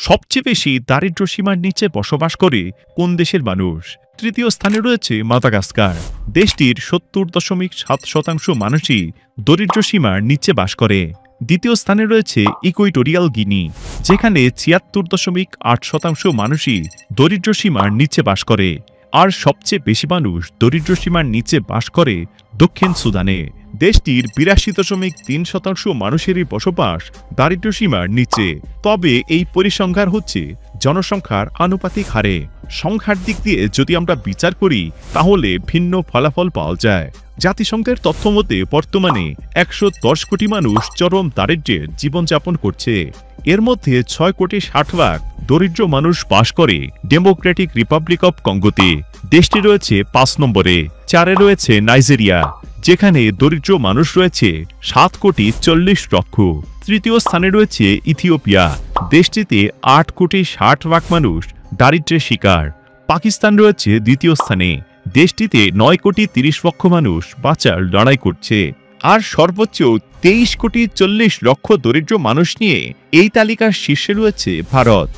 সবচেয়ে বেশি দারিদ্র্য সীমার নিচে বসবাস করে কোন দেশের মানুষ? তৃতীয় স্থানে রয়েছে মাদাগাস্কার। দেশটির ৭০.৭% মানুষই দরিদ্র সীমার নিচে বাস করে। দ্বিতীয় স্থানে রয়েছে ইকুয়েটোরিয়াল গিনি, যেখানে ৭৬.৮% মানুষই দরিদ্র সীমার নিচে বাস করে। আর সবচেয়ে বেশি মানুষ দরিদ্র সীমার নিচে বাস করে দক্ষিণ সুদানে। দেশটির ৮২.৩% মানুষেরই বসবাস দারিদ্র সীমার নিচে। তবে এই পরিসংখ্যান হচ্ছে জনসংখ্যার আনুপাতিক হারে। সংখ্যার দিক দিয়ে যদি আমরা বিচার করি তাহলে ভিন্ন ফলাফল পাওয়া যায়। জাতিসংঘের তথ্য মতে বর্তমানে ১১০ কোটি মানুষ চরম দারিদ্র্যের জীবনযাপন করছে। এর মধ্যে ৬.৬০ কোটি দরিদ্র মানুষ বাস করে ডেমোক্রেটিক রিপাবলিক অব কঙ্গোতে। দেশটি রয়েছে ৫ নম্বরে। ৪-এ রয়েছে নাইজেরিয়া, যেখানে দরিদ্র মানুষ রয়েছে ৭.৪০ কোটি। তৃতীয় স্থানে রয়েছে ইথিওপিয়া। দেশটিতে ৮.৬০ কোটি মানুষ দারিদ্র্যের শিকার। পাকিস্তান রয়েছে দ্বিতীয় স্থানে। দেশটিতে ৯.৩০ কোটি মানুষ বাঁচার লড়াই করছে। আর সর্বোচ্চ ২৩.৪০ কোটি দরিদ্র মানুষ নিয়ে এই তালিকার শীর্ষে রয়েছে ভারত।